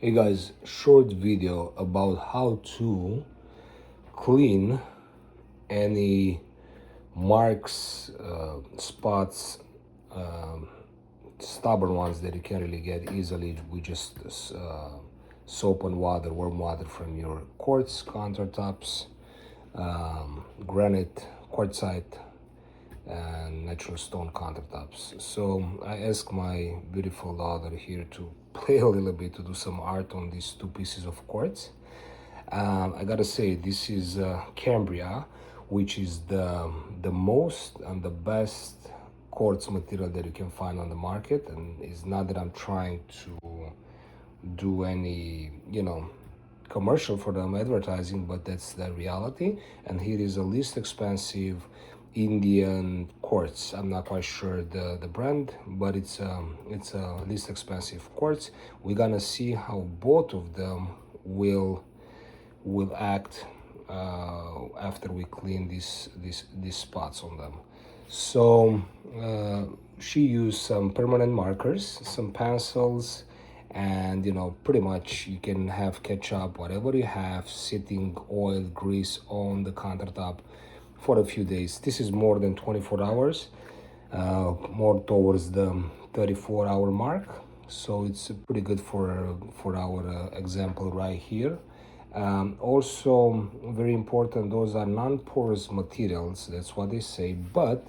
Hey guys, short video about how to clean any marks, spots, um, stubborn ones that you can't really get easily with just soap and water, warm water from your quartz countertops, granite, quartzite, and natural stone countertops. So I asked my beautiful daughter here to play a little bit, to do some art on these two pieces of quartz. I gotta say, this is Cambria, which is the most and the best quartz material that you can find on the market. And it's not that I'm trying to do any, commercial for them advertising, but that's the reality. And here is a least expensive Indian quartz. I'm not quite sure the brand, but it's a least expensive quartz. We're gonna see how both of them will act after we clean these spots on them. So she used some permanent markers, some pencils, and pretty much you can have ketchup, whatever you have, sitting oil, grease on the countertop for a few days. This is more than 24 hours, more towards the 34-hour mark. So it's pretty good for our example right here. Also, very important, those are non-porous materials, that's what they say, but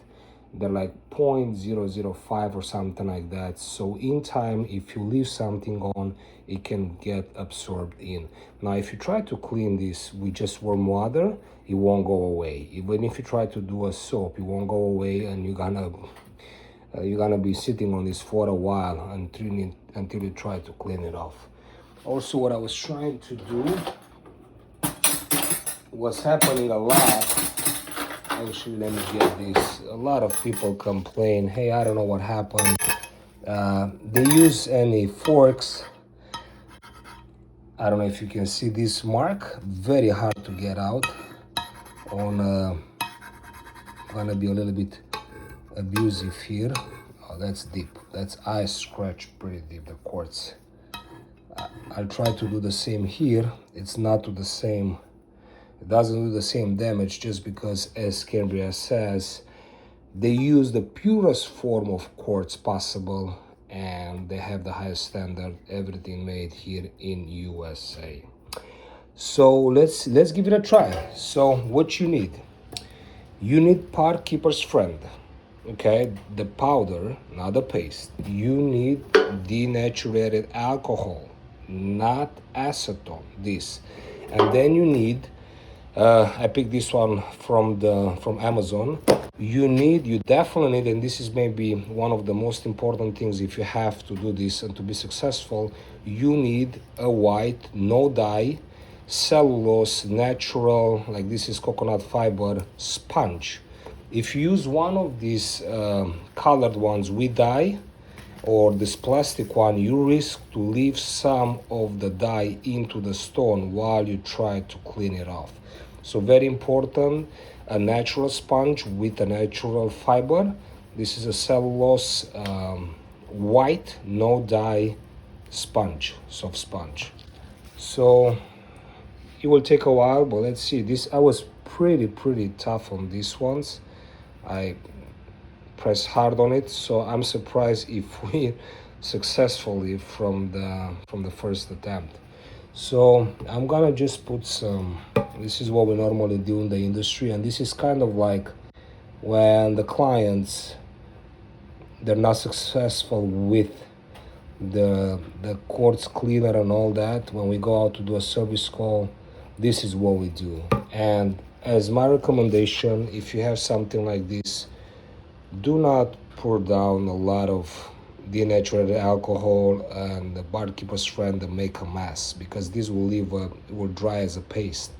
they're like 0.005 or something like that. So in time, if you leave something on, it can get absorbed in. Now, if you try to clean this with just warm water, it won't go away. Even if you try to do a soap, it won't go away, and you're gonna be sitting on this for a while until you try to clean it off. Also, what I was trying to do was happening a lot. Actually, let me get this. A lot of people complain, hey, I don't know what happened. They use any forks. I don't know if you can see this mark. Very hard to get out. Gonna be a little bit abusive here. Oh, that's deep. I scratch pretty deep, the quartz. I'll try to do the same here. It's not to the same. It doesn't do the same damage, just because, as Cambria says, they use the purest form of quartz possible, and they have the highest standard, everything made here in USA. So let's give it a try. So what you need Park Keeper's Friend, okay, the powder, not the paste. You need denatured alcohol, not acetone, this. And then you need I picked this one from Amazon. You definitely need, and this is maybe one of the most important things if you have to do this and to be successful, you need a white, no dye, cellulose, natural, like this is coconut fiber sponge. If you use one of these colored ones with dye, or this plastic one, you risk to leave some of the dye into the stone while you try to clean it off. So very important, a natural sponge with a natural fiber. This is a cellulose white, no dye sponge, soft sponge. So it will take a while, but let's see. This, I was pretty tough on these ones. I press hard on it, so I'm surprised if we successfully from the first attempt. So I'm gonna just put some, this is what we normally do in the industry, and this is kind of like when the clients, they're not successful with the quartz cleaner and all that. When we go out to do a service call, this is what we do. And as my recommendation, if you have something like this, do not pour down a lot of denatured alcohol and the barkeeper's friend and make a mess, because this will dry as a paste.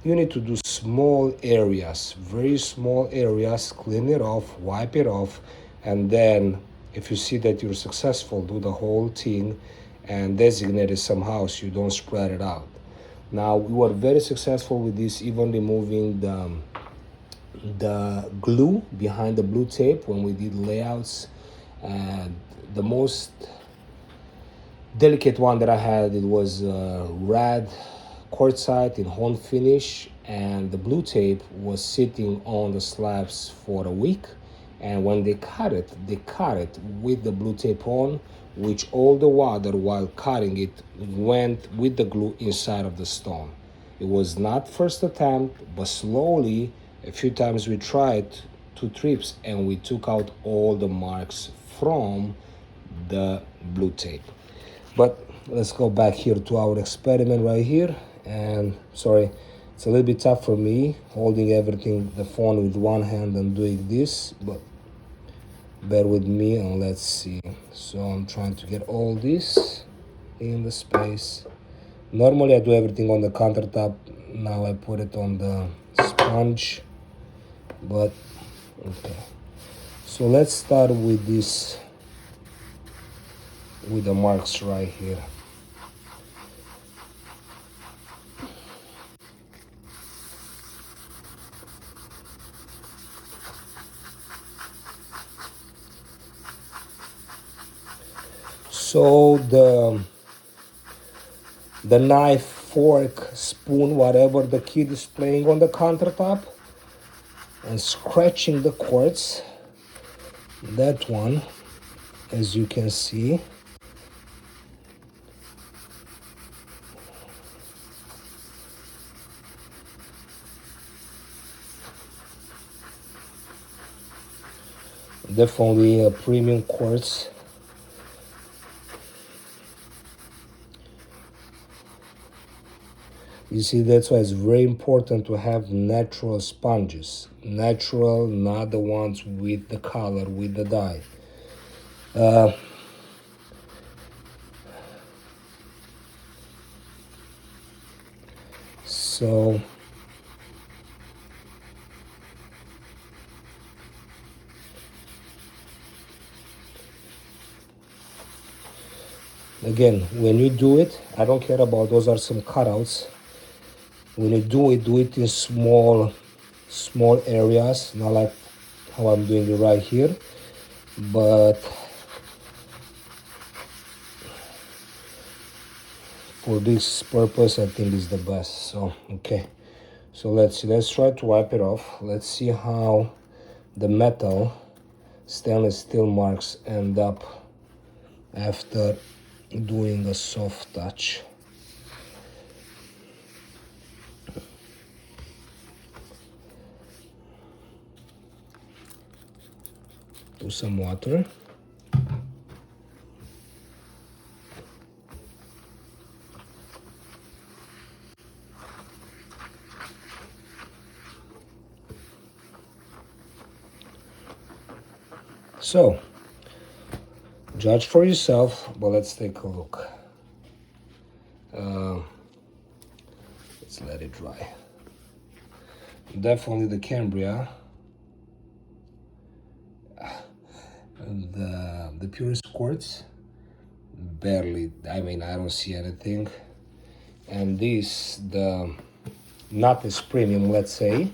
You need to do small areas, very small areas, clean it off, wipe it off, and then if you see that you're successful, do the whole thing and designate it somehow so you don't spread it out. Now, we were very successful with this, even removing the glue behind the blue tape when we did layouts. And the most delicate one that I had, it was red quartzite in home finish, and the blue tape was sitting on the slabs for a week. And when they cut it with the blue tape on, which all the water while cutting it went with the glue inside of the stone. It was not first attempt, but slowly, a few times we tried, 2 trips, and we took out all the marks from the blue tape. But let's go back here to our experiment right here. And sorry, it's a little bit tough for me holding everything, the phone with one hand and doing this, but bear with me and let's see. So I'm trying to get all this in the space. Normally I do everything on the countertop. Now I put it on the sponge, but okay. So let's start with this, with the marks right here. So the knife, fork, spoon, whatever the kid is playing on the countertop, and scratching the quartz, that one, as you can see. Definitely a premium quartz. You see, that's why it's very important to have natural sponges. Natural, not the ones with the color, with the dye. So again, when you do it, I don't care about, those are some cutouts. When you do it in small areas, not like how I'm doing it right here, but for this purpose I think is the best. So okay, so let's try to wipe it off. Let's see how the metal stainless steel marks end up after doing a soft touch. Do some water. So judge for yourself, but let's take a look. Let's let it dry. Definitely the Cambria, the purest quartz, barely, I mean, I don't see anything. And this, the not as premium, let's say,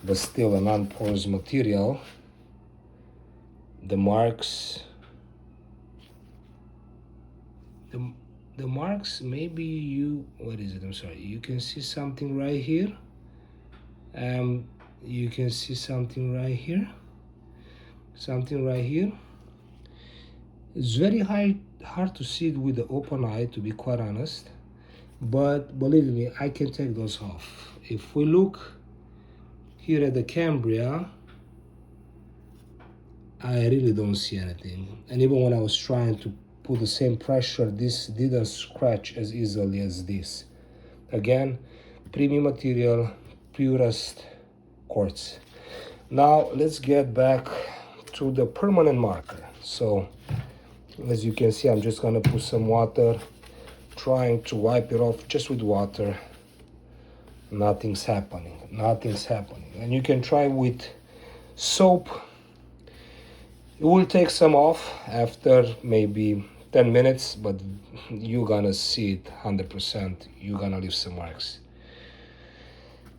but still a non-porous material, the marks, the marks, maybe you, what is it, I'm sorry, you can see something right here. You can see something right here, it's very hard to see it with the open eye, to be quite honest, but believe me, I can take those off. If we look here at the Cambria, I really don't see anything. And even when I was trying to put the same pressure, this didn't scratch as easily as this. Again, premium material, purest quartz. Now let's get back to the permanent marker. So as you can see, I'm just gonna put some water, trying to wipe it off just with water. Nothing's happening. And you can try with soap. It will take some off after maybe 10 minutes, but you're gonna see it 100%. You're gonna leave some marks.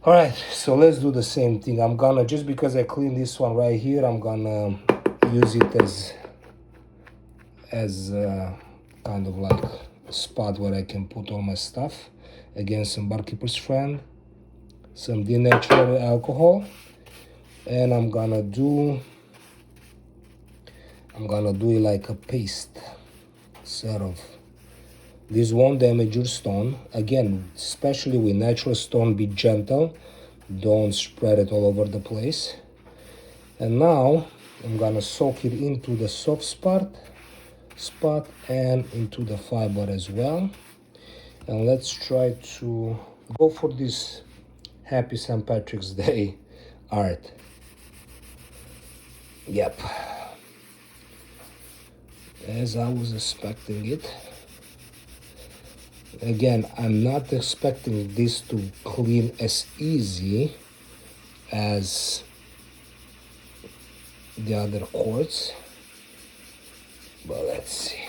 All right, so let's do the same thing. I'm gonna, just because I cleaned this one right here, I'm gonna use it as kind of like a spot where I can put all my stuff. Again, some barkeeper's friend, some denatured alcohol, and I'm gonna do it like a paste, sort of. This won't damage your stone. Again, especially with natural stone, be gentle. Don't spread it all over the place. And now I'm gonna soak it into the soft spot and into the fiber as well. And let's try to go for this happy St. Patrick's Day art. Yep, as I was expecting it. Again, I'm not expecting this to clean as easy as the other quartz, but let's see.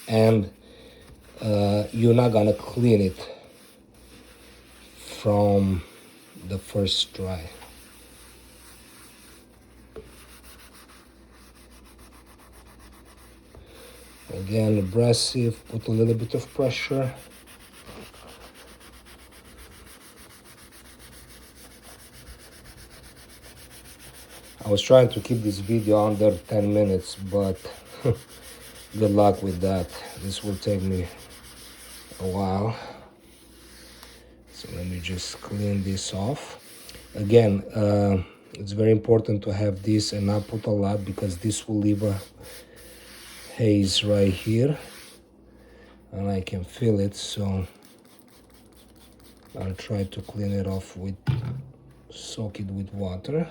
And you're not gonna clean it from the first try. Again, abrasive, put a little bit of pressure. I was trying to keep this video under 10 minutes, but good luck with that. This will take me a while. So let me just clean this off. Again, it's very important to have this and not put a lot, because this will leave a haze right here and I can feel it, so I'll try to clean it off with, soak it with water.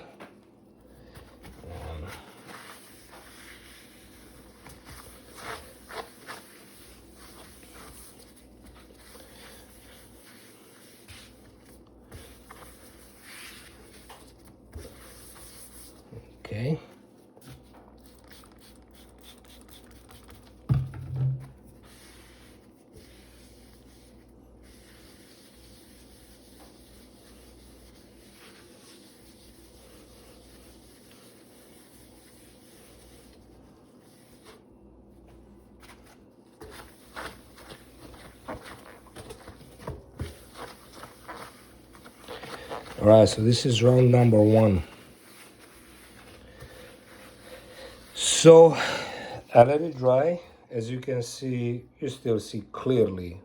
Okay. All right, so this is round number 1. So I let it dry. As you can see, you still see clearly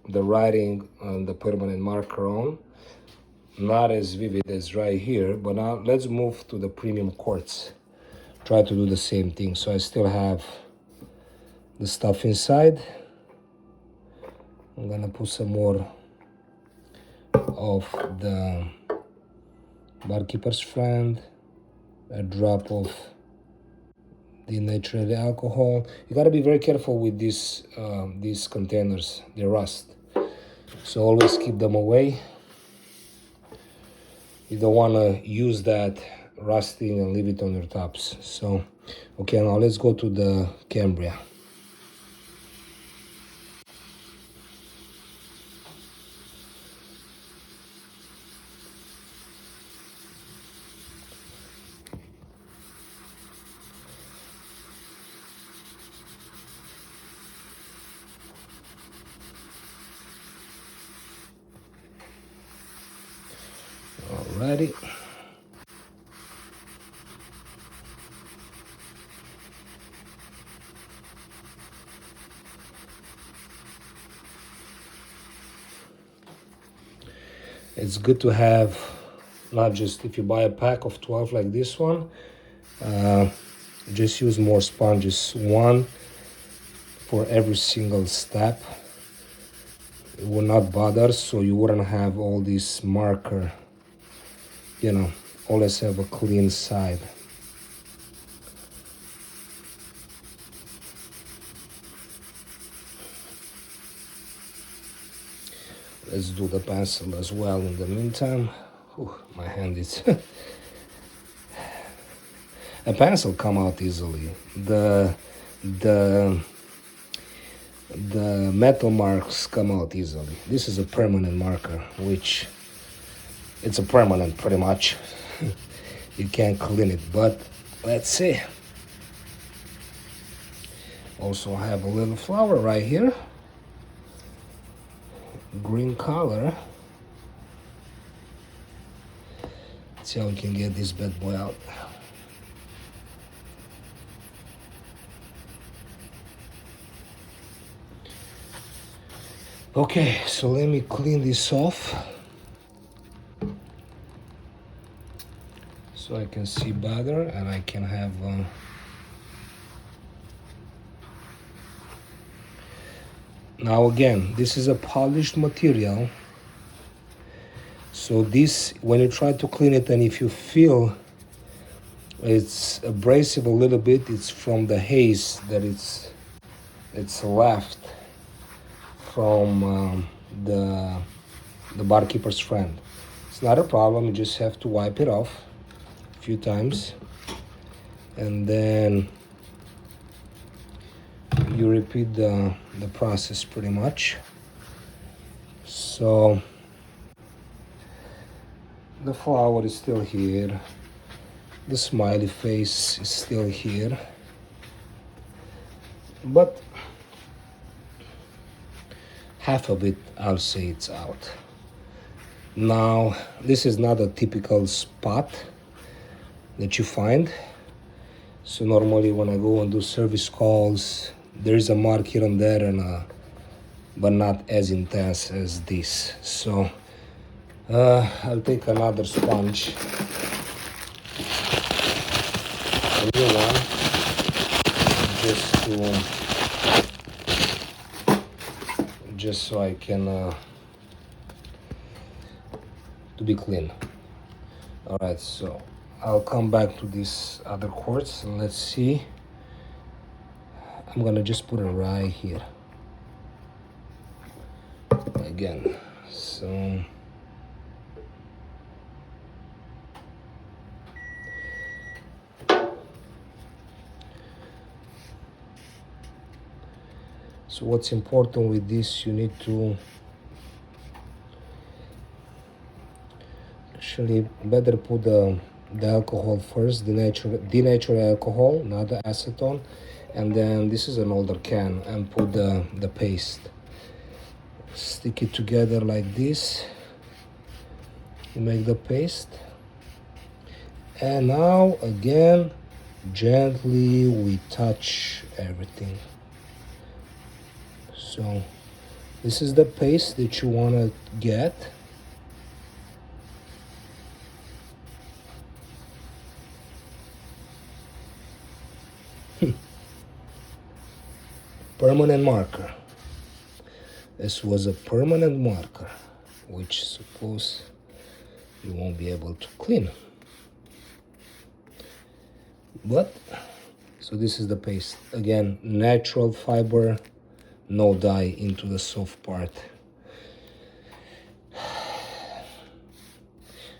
the writing on the permanent marker on. Not as vivid as right here, but now let's move to the premium quartz. Try to do the same thing. So I still have the stuff inside. I'm gonna put some more of the barkeeper's friend, a drop of denatured alcohol. You gotta be very careful with these containers, they rust. So always keep them away. You don't wanna use that rusting and leave it on your tops. So, okay, now let's go to the Cambria. Alrighty. It's good to have, not just if you buy a pack of 12 like this one, just use more sponges, one for every single step. It will not bother, so you wouldn't have all this marker, you know, always have a clean side. Let's do the pencil as well in the meantime. Whew, my hand is... A pencil come out easily. The metal marks come out easily. This is a permanent marker, which it's a permanent pretty much. you can't clean it. But let's see. Also I have a little flower right here, green color. Let's see how we can get this bad boy out. Okay, so let me clean this off so I can see better and I can have now again, this is a polished material, so this, when you try to clean it and if you feel it's abrasive a little bit, it's from the haze that it's left from the barkeeper's friend. It's not a problem, you just have to wipe it off a few times and then you repeat the process pretty much. So the flower is still here, the smiley face is still here, but half of it, I'll say it's out. Now, this is not a typical spot that you find. So normally when I go and do service calls, there is a mark here and there, and but not as intense as this. So I'll take another sponge, a new one, just so I can to be clean. All right, so I'll come back to this other quartz and let's see. I'm gonna just put it right here again. So what's important with this, you need to actually better put the alcohol first, denatured alcohol, not the acetone, and then this is an older can, and put the paste. Stick it together like this. You make the paste, and now again gently we touch everything. So this is the paste that you want to get. Permanent marker. This was a permanent marker, which suppose you won't be able to clean. But, so this is the paste. Again, natural fiber, no dye into the soft part.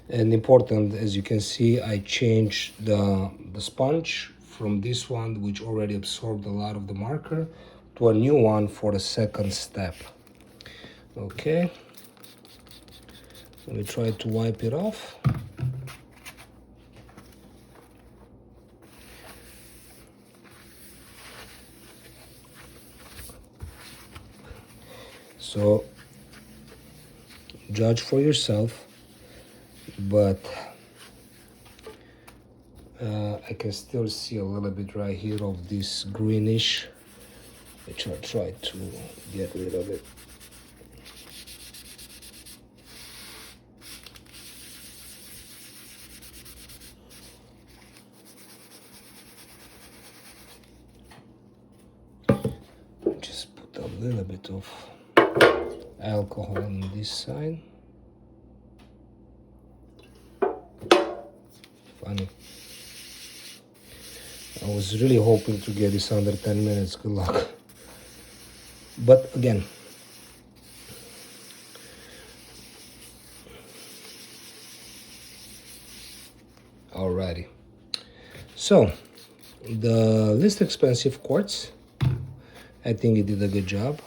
And important, as you can see, I changed the sponge from this one, which already absorbed a lot of the marker, to a new one for the second step. Okay, let me try to wipe it off. So judge for yourself, but I can still see a little bit right here of this greenish, which I'll try to get rid of it. Just put a little bit of alcohol on this side. Funny. I was really hoping to get this under 10 minutes. Good luck. But again, alrighty. So the least expensive quartz, I think it did a good job.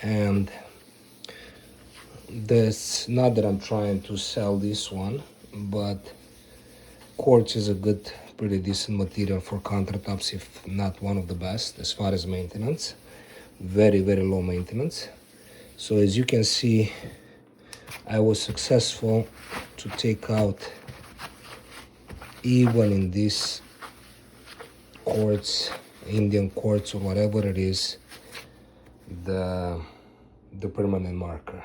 And this, not that I'm trying to sell this one, but Quartz is a good, pretty decent material for countertops, if not one of the best as far as maintenance. Very, very low maintenance. So as you can see, I was successful to take out, even in this quartz, Indian quartz or whatever it is, the permanent marker.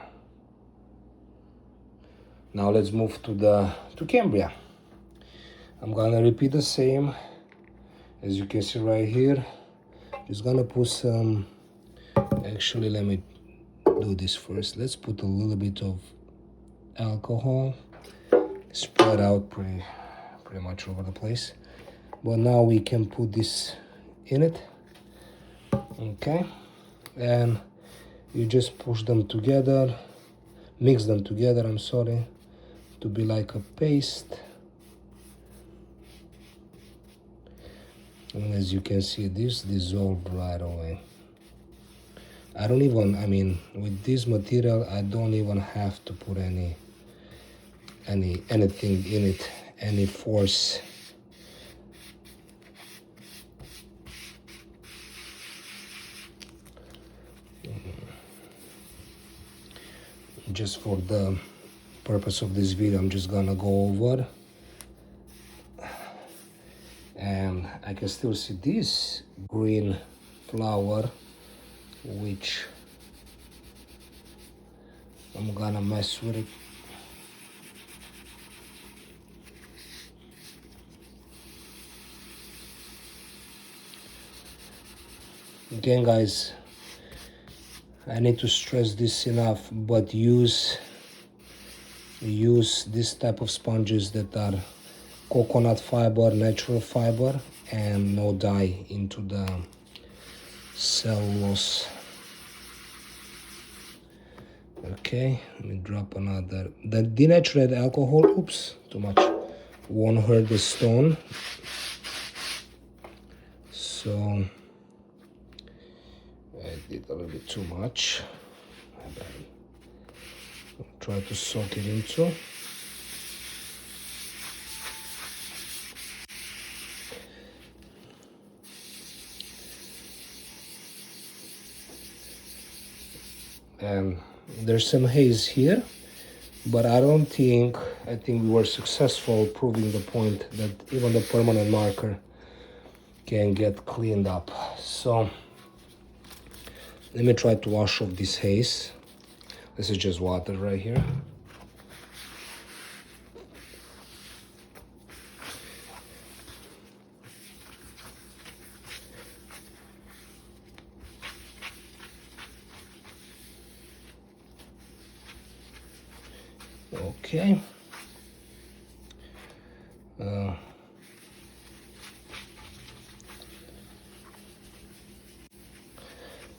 Now let's move to Cambria. I'm gonna repeat the same as you can see right here. Just gonna put some, actually let me do this first. Let's put a little bit of alcohol, spread out pretty much over the place. But now we can put this in it, okay? And you just push them together, mix them together, I'm sorry, to be like a paste. And as you can see, this dissolved right away. I don't even, I mean, with this material, I don't even have to put anything in it, any force. Just for the purpose of this video, I'm just gonna go over, and I can still see this green flower, which I'm gonna mess with it. Again, guys, I need to stress this enough, but use this type of sponges that are coconut fiber, natural fiber, and no dye into the cellulose. Okay, let me drop another. The denatured alcohol, oops, too much, won't hurt the stone. So I did a little bit too much. Try to soak it into. And there's some haze here, but I think we were successful proving the point that even the permanent marker can get cleaned up. So let me try to wash off this haze. This is just water right here. Okay.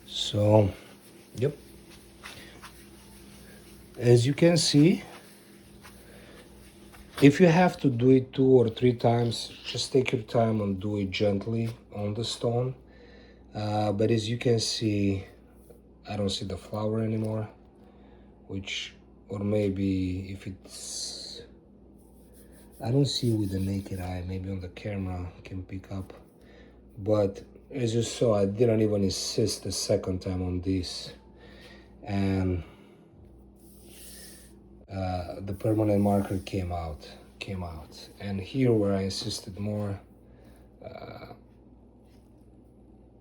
So, yep. As you can see, if you have to do it 2 or 3 times, just take your time and do it gently on the stone. But as you can see, I don't see the flower anymore, which, or maybe if it's, I don't see with the naked eye, maybe on the camera I can pick up. But as you saw, I didn't even insist the second time on this. And the permanent marker came out. And here where I insisted more,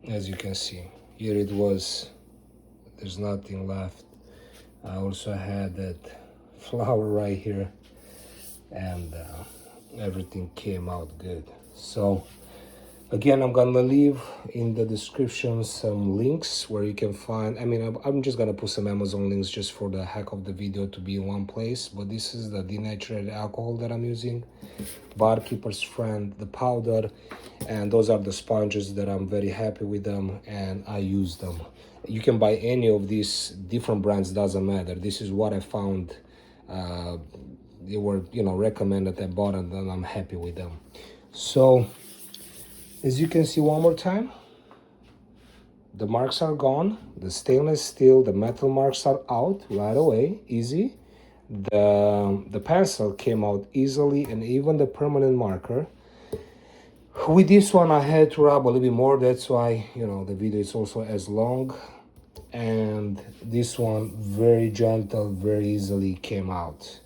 as you can see, here it was, there's nothing left. I also had that flower right here, and everything came out good. So again, I'm gonna leave in the description some links where you can find, I mean, I'm just gonna put some Amazon links just for the heck of the video to be in one place. But this is the denatured alcohol that I'm using, Barkeeper's Friend, the powder, and those are the sponges that I'm very happy with them, and I use them. You can buy any of these different brands, doesn't matter. This is what I found. They were, recommended. I bought them, and I'm happy with them. So as you can see, one more time, the marks are gone. The stainless steel, the metal marks are out right away, easy. The pencil came out easily, and even the permanent marker. With this one, I had to rub a little bit more. That's why, you know, the video is also as long. And this one, very gentle, very easily came out.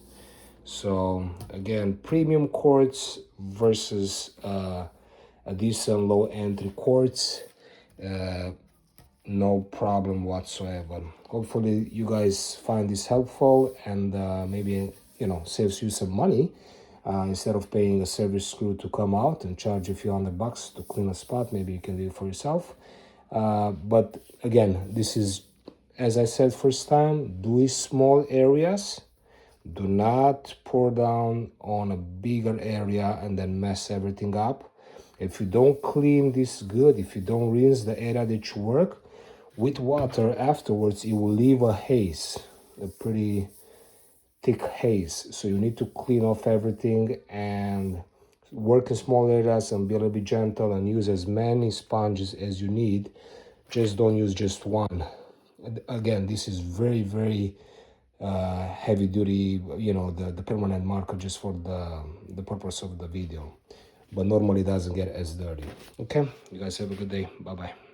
So again, premium quartz versus a decent low entry quartz. No problem whatsoever. Hopefully you guys find this helpful, and maybe, you know, saves you some money. Instead of paying a service crew to come out and charge a few $100 to clean a spot, maybe you can do it for yourself. But again, this is, as I said first time, do it small areas. Do not pour down on a bigger area and then mess everything up. If you don't clean this good, if you don't rinse the area that you work with water afterwards, it will leave a haze, a pretty thick haze. So you need to clean off everything and work in small areas and be a little bit gentle and use as many sponges as you need. Just don't use just one. Again, this is very, very heavy duty, you know, the permanent marker, just for the purpose of the video. But normally it doesn't get as dirty. Okay, you guys have a good day. Bye bye.